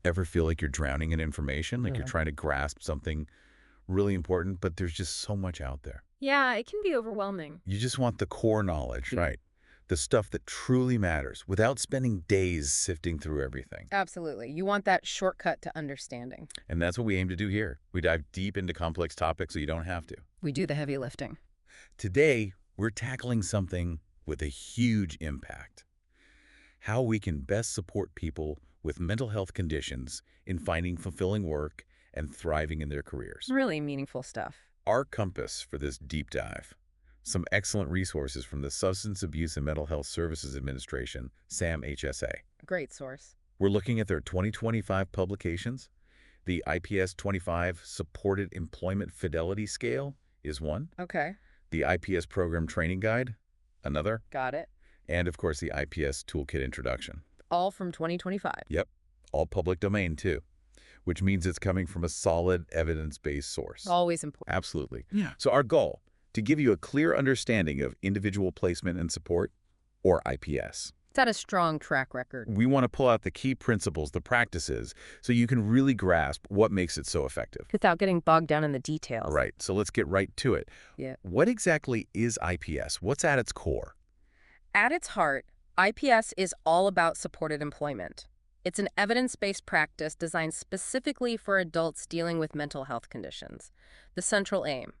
Ever feel like you're drowning in information, like you're Mhm. trying to grasp something really important, but there's just so much out there? Yeah, it can be overwhelming. You just want the core knowledge, right? The stuff that truly matters without spending days sifting through everything. Absolutely. You want that shortcut to understanding. And that's what we aim to do here. We dive deep into complex topics so you don't have to. We do the heavy lifting. Today, we're tackling something with a huge impact: how we can best support people with mental health conditions in finding fulfilling work and thriving in their careers. Really meaningful stuff. Our compass for this deep dive: some excellent resources from the Substance Abuse and Mental Health Services Administration, SAMHSA. Great source. We're looking at their 2025 publications. The IPS 25 Supported Employment Fidelity Scale is one. Okay, The IPS Program Training Guide, another. got it. And of course, the IPS Toolkit Introduction. All from 2025. Yep, all public domain too, which means it's coming from a solid evidence-based source. Always important. Absolutely. Yeah. So our goal: to give you a clear understanding of individual placement and support, or IPS. It's had a strong track record. We want to pull out the key principles, the practices, so you can really grasp what makes it so effective. Without getting bogged down in the details. Right. So let's get right to it. Yeah. What exactly is IPS? What's at its core? At its heart, IPS is all about supported employment. It's an evidence-based practice designed specifically for adults dealing with mental health conditions. The central aim: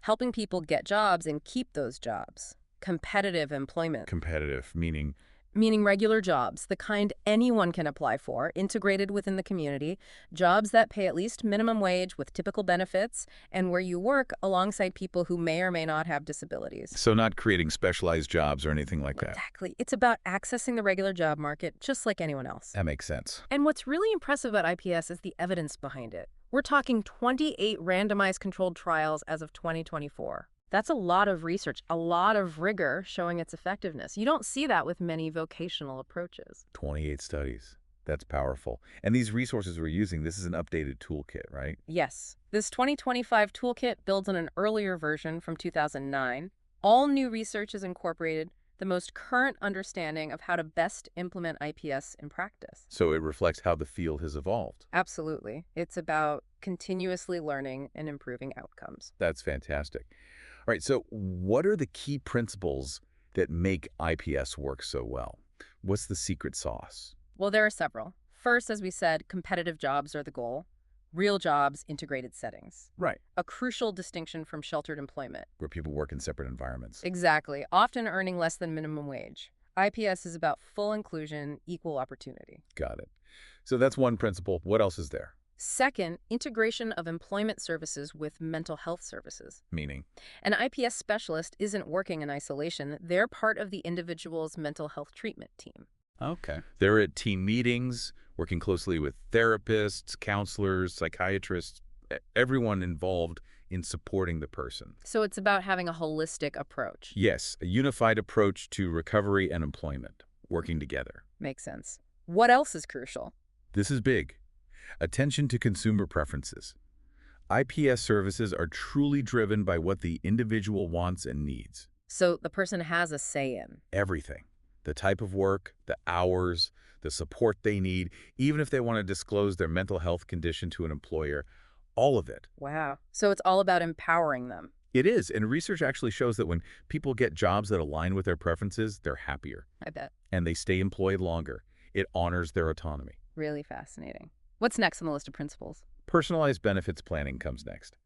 helping people get jobs and keep those jobs. Competitive employment. Competitive, meaning Meaning regular jobs, the kind anyone can apply for, integrated within the community, jobs that pay at least minimum wage with typical benefits, and where you work alongside people who may or may not have disabilities. so not creating specialized jobs or anything like that. Exactly. It's about accessing the regular job market just like anyone else. That makes sense. And what's really impressive about IPS is the evidence behind it. We're talking 28 randomized controlled trials as of 2024. That's a lot of research, a lot of rigor showing its effectiveness. You don't see that with many vocational approaches. 28 studies. That's powerful. And these resources we're using, this is an updated toolkit, right? Yes, this 2025 toolkit builds on an earlier version from 2009. All new research is incorporated, the most current understanding of how to best implement IPS in practice. So it reflects how the field has evolved. Absolutely. It's about continuously learning and improving outcomes. That's fantastic. All right, so what are the key principles that make IPS work so well? What's the secret sauce? Well, there are several. First, as we said, competitive jobs are the goal. Real jobs, integrated settings. Right. A crucial distinction from sheltered employment. Where people work in separate environments. Exactly, often earning less than minimum wage. IPS is about full inclusion, equal opportunity. Got it. So that's one principle. What else is there? Second, integration of employment services with mental health services. Meaning? An IPS specialist isn't working in isolation. They're part of the individual's mental health treatment team. Okay. They're at team meetings, working closely with therapists, counselors, psychiatrists, everyone involved in supporting the person. So it's about having a holistic approach. Yes, a unified approach to recovery and employment, working together. Makes sense. What else is crucial? This is big. Attention to consumer preferences. IPS services are truly driven by what the individual wants and needs. So the person has a say in. Everything. The type of work, the hours, the support they need, even if they want to disclose their mental health condition to an employer, all of it. Wow. So it's all about empowering them. It is, and research actually shows that when people get jobs that align with their preferences, they're happier, I bet. and they stay employed longer. It honors their autonomy. Really fascinating. What's next on the list of principles? Personalized benefits planning comes next.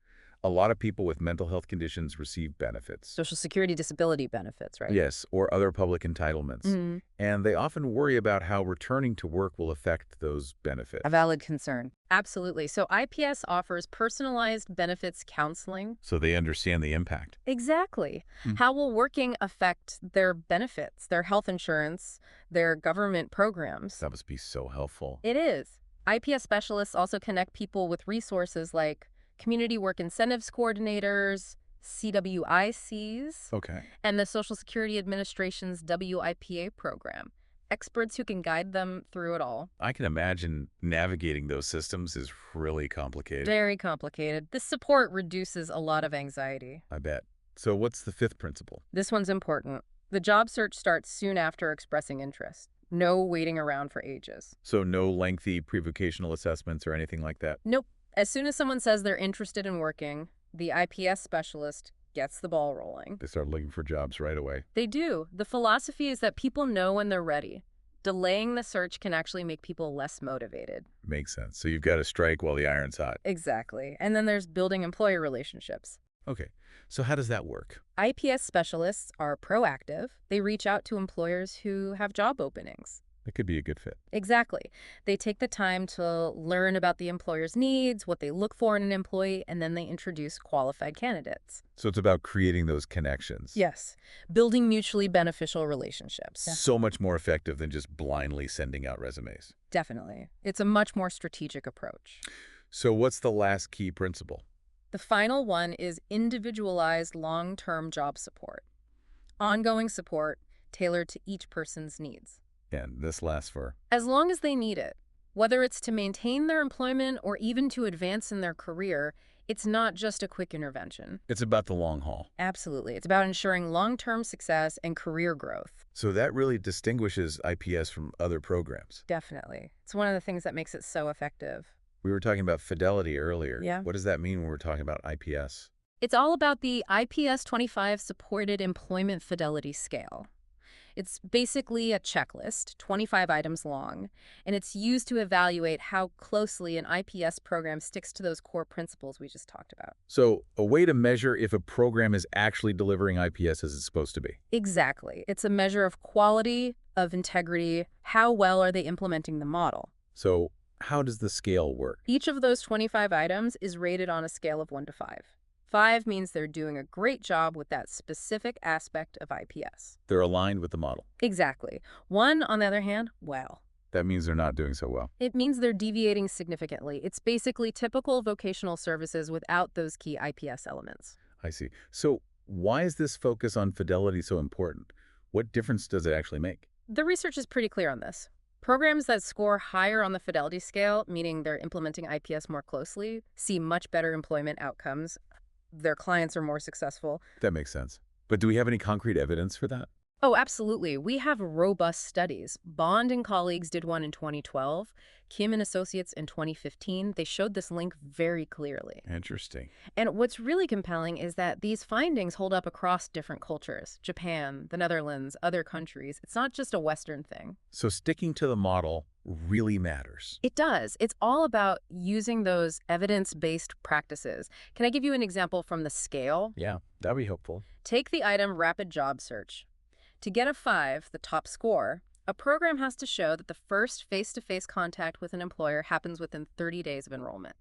A lot of people with mental health conditions receive benefits. Social Security disability benefits, right? Yes, or other public entitlements. Mm, And they often worry about how returning to work will affect those benefits. a valid concern. Absolutely. So IPS offers personalized benefits counseling. So they understand the impact. Exactly. Mm. How will working affect their benefits, their health insurance, their government programs? That must be so helpful. It is. IPS specialists also connect people with resources like community work incentives coordinators, CWICs, Okay. and the Social Security Administration's WIPA program. Experts who can guide them through it all. I can imagine navigating those systems is really complicated. Very complicated. This support reduces a lot of anxiety. I bet. So what's the fifth principle? This one's important. The job search starts soon after expressing interest. No waiting around for ages. So no lengthy pre-vocational assessments or anything like that? Nope. As soon as someone says they're interested in working, the IPS specialist gets the ball rolling. They start looking for jobs right away. They do. The philosophy is that people know when they're ready. Delaying the search can actually make people less motivated. Makes sense. So you've got to strike while the iron's hot. Exactly. And then there's building employer relationships. Okay. So how does that work? IPS specialists are proactive. They reach out to employers who have job openings. That could be a good fit. Exactly. They take the time to learn about the employer's needs, what they look for in an employee, and then they introduce qualified candidates. So it's about creating those connections. Yes. Building mutually beneficial relationships. So much more effective than just blindly sending out resumes. Definitely. It's a much more strategic approach. So what's the last key principle? The final one is individualized long-term job support. Ongoing support tailored to each person's needs. And this lasts for? As long as they need it. Whether it's to maintain their employment or even to advance in their career, it's not just a quick intervention. It's about the long haul. Absolutely. It's about ensuring long-term success and career growth. So that really distinguishes IPS from other programs. Definitely. It's one of the things that makes it so effective. We were talking about Fidelity earlier. Yeah. What does that mean when we're talking about IPS? It's all about the IPS 25 Supported Employment Fidelity Scale. It's basically a checklist, 25 items long, and it's used to evaluate how closely an IPS program sticks to those core principles we just talked about. So a way to measure if a program is actually delivering IPS as it's supposed to be. Exactly. It's a measure of quality, of integrity, how well are they implementing the model. So how does the scale work? Each of those 25 items is rated on a scale of 1 to 5. 5 means they're doing a great job with that specific aspect of IPS. They're aligned with the model. Exactly. 1, on the other hand, well. That means they're not doing so well. It means they're deviating significantly. It's basically typical vocational services without those key IPS elements. I see. So why is this focus on fidelity so important? What difference does it actually make? The research is pretty clear on this. Programs that score higher on the fidelity scale, meaning they're implementing IPS more closely, see much better employment outcomes. Their clients are more successful. That makes sense. But do we have any concrete evidence for that? Oh, absolutely. We have robust studies. Bond and colleagues did one in 2012. Kim and Associates in 2015. They showed this link very clearly. Interesting. And what's really compelling is that these findings hold up across different cultures. Japan, the Netherlands, other countries. It's not just a Western thing. So sticking to the model really matters. It does. It's all about using those evidence-based practices. Can I give you an example from the scale? Yeah, that'd be helpful. Take the item rapid job search. To get a 5, the top score, a program has to show that the first face-to-face contact with an employer happens within 30 days of enrollment.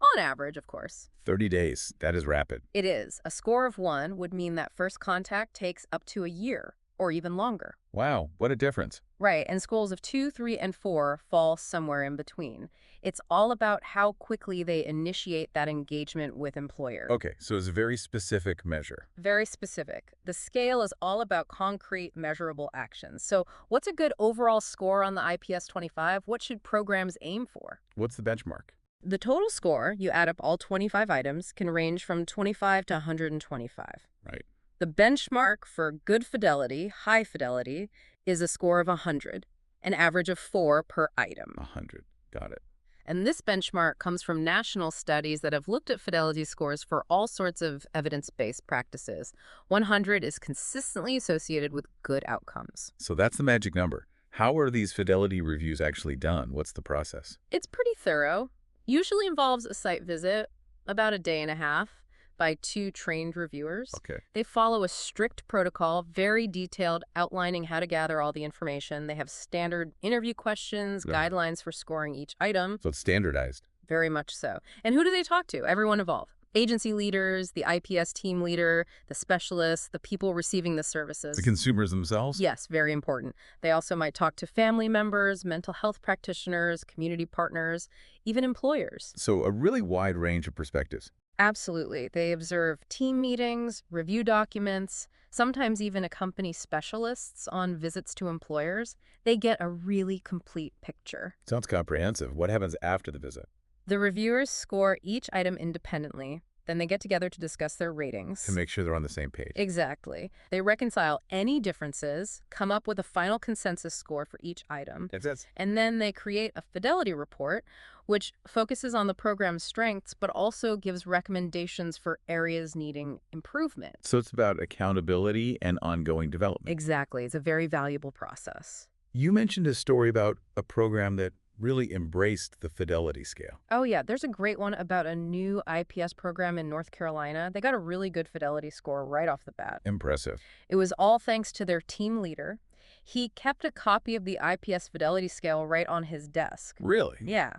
On average, of course. 30 days. That is rapid. It is. A score of 1 would mean that first contact takes up to a year, or even longer. Wow, what a difference. Right, and scores of 2, 3, and 4 fall somewhere in between. It's all about how quickly they initiate that engagement with employer. Okay, so it's a very specific measure. Very specific. The scale is all about concrete, measurable actions. So what's a good overall score on the IPS 25? What should programs aim for? What's the benchmark? The total score, you add up all 25 items, can range from 25 to 125. Right. The benchmark for good fidelity, high fidelity, is a score of 100, an average of 4 per item. 100. Got it. And this benchmark comes from national studies that have looked at fidelity scores for all sorts of evidence-based practices. 100 is consistently associated with good outcomes. So that's the magic number. How are these fidelity reviews actually done? What's the process? It's pretty thorough. Usually involves a site visit, about a day and a half, by 2 trained reviewers. Okay. They follow a strict protocol, very detailed, outlining how to gather all the information. They have standard interview questions, Yeah. guidelines for scoring each item. So it's standardized. Very much so. And who do they talk to? Everyone involved. Agency leaders, the IPS team leader, the specialists, the people receiving the services. The consumers themselves? Yes, very important. They also might talk to family members, mental health practitioners, community partners, even employers. So a really wide range of perspectives. Absolutely. They observe team meetings, review documents, sometimes even accompany specialists on visits to employers. They get a really complete picture. Sounds comprehensive. What happens after the visit? The reviewers score each item independently. Then they get together to discuss their To ratings. make sure they're on the same page. Exactly. They reconcile any differences, come up with a final consensus score for each item, That's it. and then they create a Fidelity report, which focuses on the program's strengths but also gives recommendations for areas needing improvement. So it's about accountability and ongoing development. Exactly. It's a very valuable process. You mentioned a story about a program that really embraced the Fidelity scale. Oh, yeah, there's a great one about a new IPS program in North Carolina. They got a really good Fidelity score right off the bat. Impressive. It was all thanks to their team leader. He kept a copy of the IPS Fidelity scale right on his desk. Really? Yeah.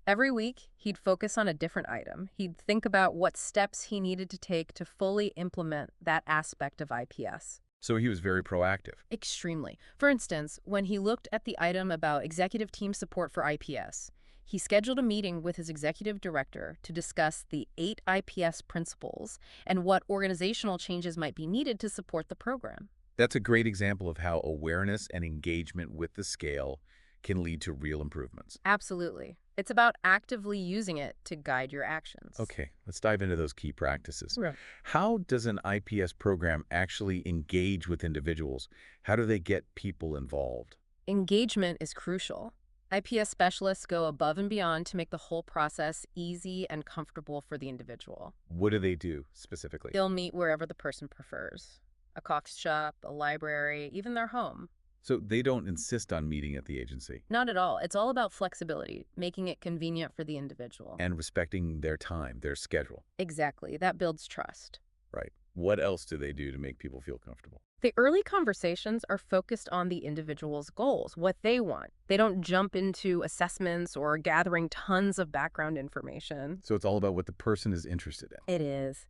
Every week, he'd focus on a different item. He'd think about what steps he needed to take to fully implement that aspect of IPS. So he was very proactive. Extremely. For instance, when he looked at the item about executive team support for IPS, he scheduled a meeting with his executive director to discuss the 8 IPS principles and what organizational changes might be needed to support the program. That's a great example of how awareness and engagement with the scale can lead to real improvements. Absolutely. It's about actively using it to guide your actions. Okay, let's dive into those key practices. Right. How does an IPS program actually engage with individuals? How do they get people involved? Engagement is crucial. IPS specialists go above and beyond to make the whole process easy and comfortable for the individual. What do they do specifically? They'll meet wherever the person prefers. A coffee shop, a library, even their home. So they don't insist on meeting at the agency Not at all. It's all about flexibility, making it convenient for the individual. and respecting their time, their schedule. Exactly. That builds trust. Right. What else do they do to make people feel comfortable? The early conversations are focused on the individual's goals, what they want. They don't jump into assessments or gathering tons of background information. So it's all about what the person is interested in. It is.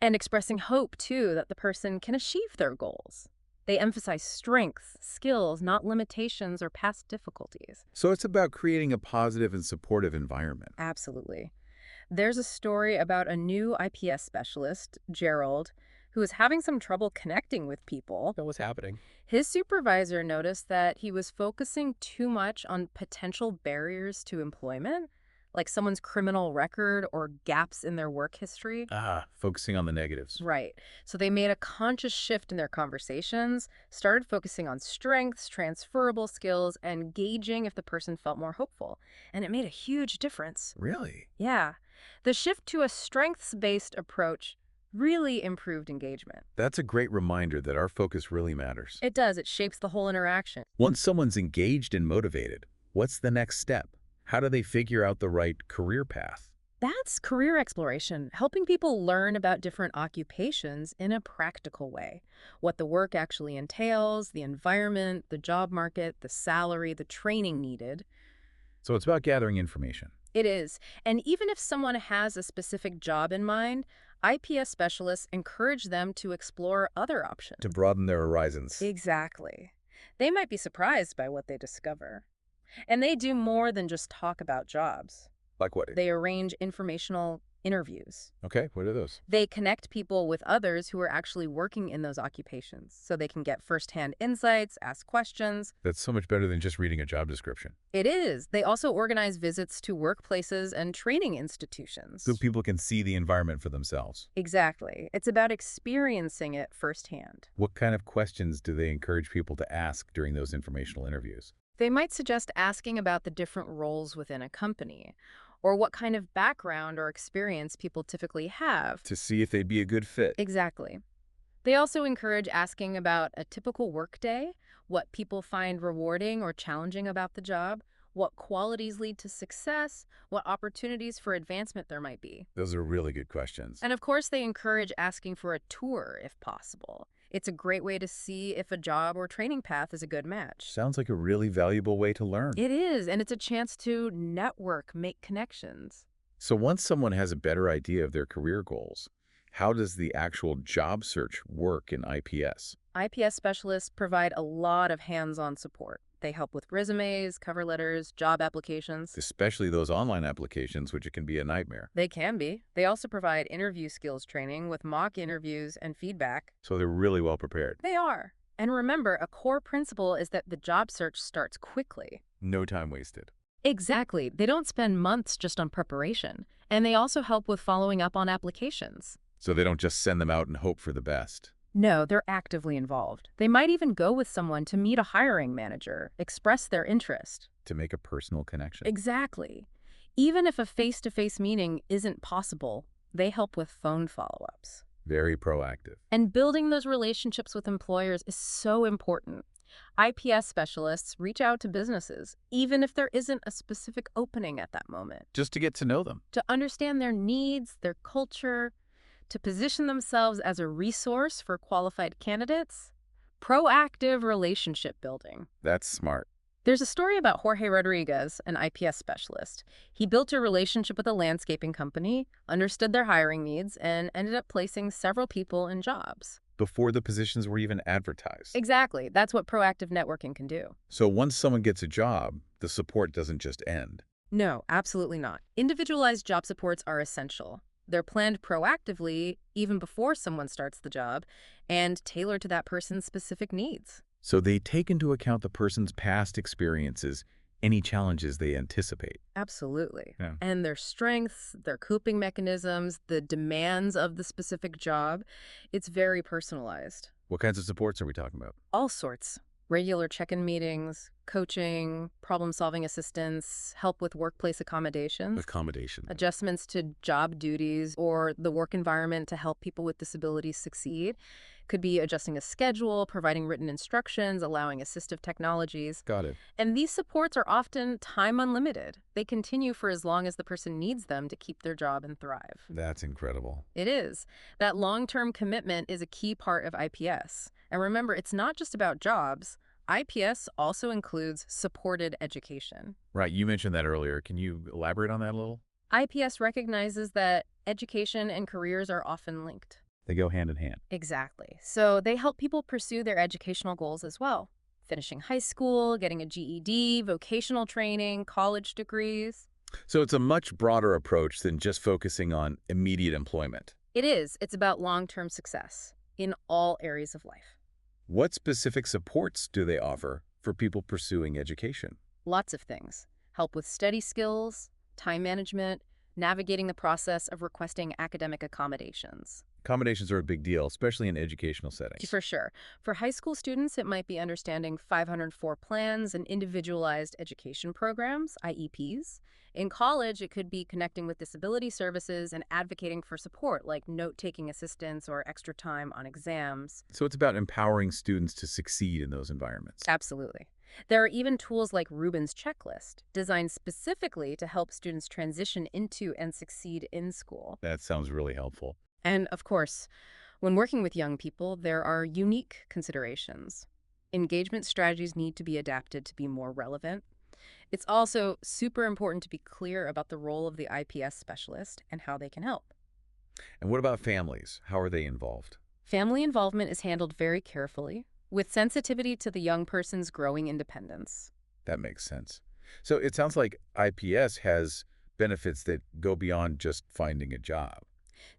And expressing hope, too, that the person can achieve their goals. They emphasize strengths, skills, not limitations or past difficulties. So it's about creating a positive and supportive environment. Absolutely. There's a story about a new IPS specialist, Gerald, who was having some trouble connecting with people. So what's happening? His supervisor noticed that he was focusing too much on potential barriers to employment, like someone's criminal record or gaps in their work history. Focusing on the negatives. Right. So they made a conscious shift in their conversations, started focusing on strengths, transferable skills, and gauging if the person felt more hopeful. And it made a huge difference. Really? Yeah. The shift to a strengths-based approach really improved engagement. That's a great reminder that our focus really matters. It does. It shapes the whole interaction. Once someone's engaged and motivated, what's the next step? How do they figure out the right career path? That's career exploration, helping people learn about different occupations in a practical way. What the work actually entails, the environment, the job market, the salary, the training needed. So it's about gathering information. It is. And even if someone has a specific job in mind, IPS specialists encourage them to explore other options. To broaden their horizons. Exactly. They might be surprised by what they discover. And they do more than just talk about jobs. Like what? They arrange informational interviews. Okay, what are those? They connect people with others who are actually working in those occupations so they can get firsthand insights, ask questions. That's so much better than just reading a job description. It is. They also organize visits to workplaces and training institutions. So people can see the environment for themselves. Exactly. It's about experiencing it firsthand. What kind of questions do they encourage people to ask during those informational interviews? They might suggest asking about the different roles within a company, or what kind of background or experience people typically have. To see if they'd be a good fit. Exactly. They also encourage asking about a typical workday, what people find rewarding or challenging about the job, what qualities lead to success, what opportunities for advancement there might be. Those are really good questions. And of course, they encourage asking for a tour if possible. It's a great way to see if a job or training path is a good match. Sounds like a really valuable way to learn. It is, and it's a chance to network, make connections. So once someone has a better idea of their career goals, how does the actual job search work in IPS? IPS specialists provide a lot of hands-on support. They help with resumes, cover letters, job applications. Especially those online applications, which it can be a nightmare. They can be. They also provide interview skills training with mock interviews and feedback. So they're really well prepared. They are. And remember, a core principle is that the job search starts quickly. No time wasted. Exactly. They don't spend months just on preparation. And they also help with following up on applications. So they don't just send them out and hope for the best. No, they're actively involved. They might even go with someone to meet a hiring manager, express their interest. To make a personal connection. Exactly. Even if a face-to-face meeting isn't possible, they help with phone follow-ups. Very proactive. And building those relationships with employers is so important. IPS specialists reach out to businesses, even if there isn't a specific opening at that moment, Just to get to know them. to understand their needs, their culture, to position themselves as a resource for qualified candidates. Proactive relationship building. That's smart. There's a story about Jorge Rodriguez, an IPS specialist. He built a relationship with a landscaping company, understood their hiring needs, and ended up placing several people in jobs. Before the positions were even advertised. Exactly. That's what proactive networking can do. So once someone gets a job, the support doesn't just end. No, absolutely not. Individualized job supports are essential. They're planned proactively, even before someone starts the job, and tailored to that person's specific needs. So they take into account the person's past experiences, any challenges they anticipate. Absolutely. Yeah. And their strengths, their coping mechanisms, the demands of the specific job, it's very personalized. What kinds of supports are we talking about? All sorts. Regular check-in meetings, coaching, problem-solving assistance, help with workplace accommodations, Accommodation. adjustments to job duties or the work environment to help people with disabilities succeed. Could be adjusting a schedule, providing written instructions, allowing assistive technologies. Got it. And these supports are often time unlimited. They continue for as long as the person needs them to keep their job and thrive. That's incredible. It is. That long-term commitment is a key part of IPS. And remember, it's not just about jobs. IPS also includes supported education. Right, you mentioned that earlier. Can you elaborate on that a little? IPS recognizes that education and careers are often linked. They go hand in hand. Exactly. So they help people pursue their educational goals as well. Finishing high school, getting a GED, vocational training, college degrees. So it's a much broader approach than just focusing on immediate employment. It is. It's about long-term success in all areas of life. What specific supports do they offer for people pursuing education? Lots of things. Help with study skills, time management, navigating the process of requesting academic accommodations. Accommodations are a big deal, especially in educational settings. For sure. For high school students, it might be understanding 504 plans and individualized education programs, IEPs. In college, it could be connecting with disability services and advocating for support, like note-taking assistance or extra time on exams. So it's about empowering students to succeed in those environments. Absolutely. There are even tools like Rubin's Checklist, designed specifically to help students transition into and succeed in school. That sounds really helpful. And of course, when working with young people, there are unique considerations. Engagement strategies need to be adapted to be more relevant. It's also super important to be clear about the role of the IPS specialist and how they can help. And what about families? How are they involved? Family involvement is handled very carefully, with sensitivity to the young person's growing independence. That makes sense. So it sounds like IPS has benefits that go beyond just finding a job.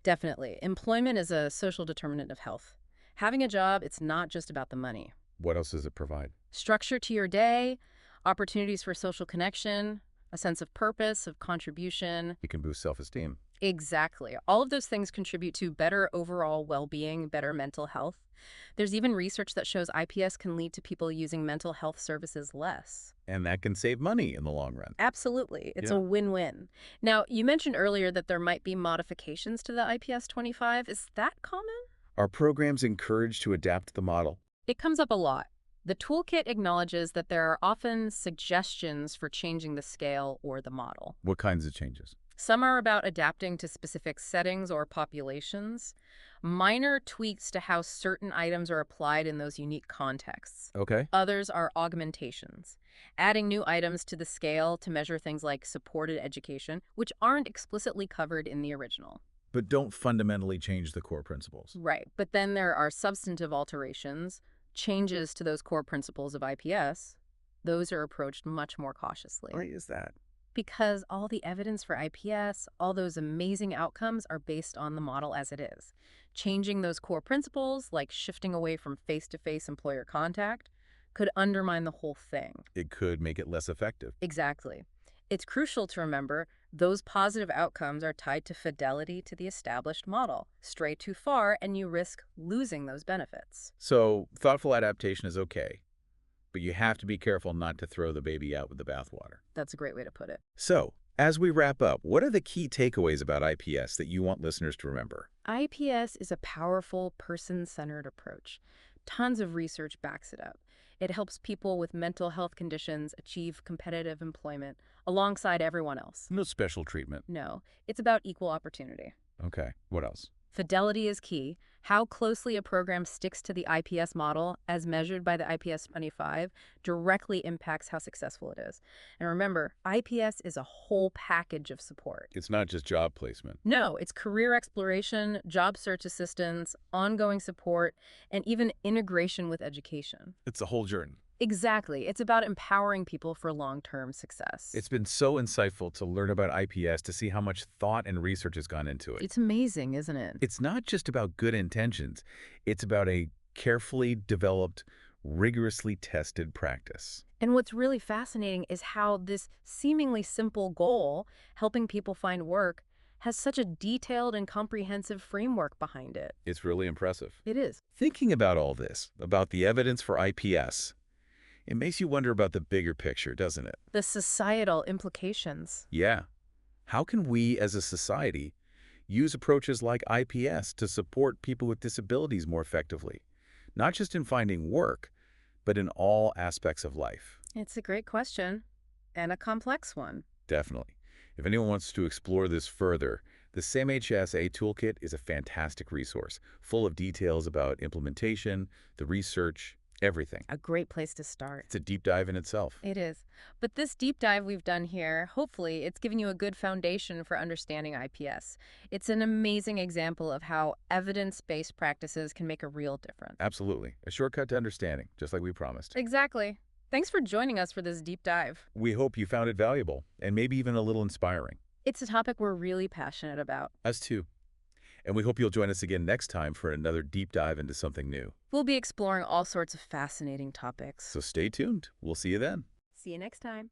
Definitely. Employment is a social determinant of health. Having a job, it's not just about the money. What else does it provide? Structure to your day, opportunities for social connection, a sense of purpose, of contribution. It can boost self-esteem. Exactly. All of those things contribute to better overall well-being, better mental health. There's even research that shows IPS can lead to people using mental health services less. And that can save money in the long run. Absolutely. It's Yeah. a win-win. Now, you mentioned earlier that there might be modifications to the IPS 25. Is that common? Are programs encouraged to adapt the model? It comes up a lot. The toolkit acknowledges that there are often suggestions for changing the scale or the model. What kinds of changes? Some are about adapting to specific settings or populations, minor tweaks to how certain items are applied in those unique contexts. Okay. Others are augmentations, adding new items to the scale to measure things like supported education, which aren't explicitly covered in the original. But don't fundamentally change the core principles. Right, but then there are substantive alterations, changes to those core principles of IPS. Those are approached much more cautiously. Why is that? Because all the evidence for IPS, all those amazing outcomes are based on the model as it is. Changing those core principles, like shifting away from face-to-face employer contact, could undermine the whole thing. It could make it less effective. Exactly. It's crucial to remember Those positive outcomes are tied to fidelity to the established model. Stray too far, and you risk losing those benefits. So thoughtful adaptation is okay, but you have to be careful not to throw the baby out with the bathwater. That's a great way to put it. So, as we wrap up, what are the key takeaways about IPS that you want listeners to remember? IPS is a powerful, person-centered approach. Tons of research backs it up. It helps people with mental health conditions achieve competitive employment alongside everyone else. No special treatment. No, it's about equal opportunity. Okay, what else? Fidelity is key. How closely a program sticks to the IPS model, as measured by the IPS 25, directly impacts how successful it is. And remember, IPS is a whole package of support. It's not just job placement. No, it's career exploration, job search assistance, ongoing support, and even integration with education. It's a whole journey. Exactly. It's about empowering people for long-term success. It's been so insightful to learn about IPS, to see how much thought and research has gone into it. It's amazing, isn't it? It's not just about good intentions. It's about a carefully developed, rigorously tested practice. And what's really fascinating is how this seemingly simple goal, helping people find work, has such a detailed and comprehensive framework behind it. It's really impressive. It is. Thinking about all this, about the evidence for IPS, it makes you wonder about the bigger picture, doesn't it? The societal implications. Yeah. How can we as a society use approaches like IPS to support people with disabilities more effectively? Not just in finding work, but in all aspects of life. It's a great question, and a complex one. Definitely. If anyone wants to explore this further, the SAMHSA Toolkit is a fantastic resource, full of details about implementation, the research, everything. A great place to start. It's a deep dive in itself. It is. But this deep dive we've done here, hopefully, it's given you a good foundation for understanding IPS. It's an amazing example of how evidence-based practices can make a real difference. Absolutely. A shortcut to understanding, just like we promised. Exactly. Thanks for joining us for this deep dive. We hope you found it valuable and maybe even a little inspiring. It's a topic we're really passionate about. Us too. And we hope you'll join us again next time for another deep dive into something new. We'll be exploring all sorts of fascinating topics. So stay tuned. We'll see you then. See you next time.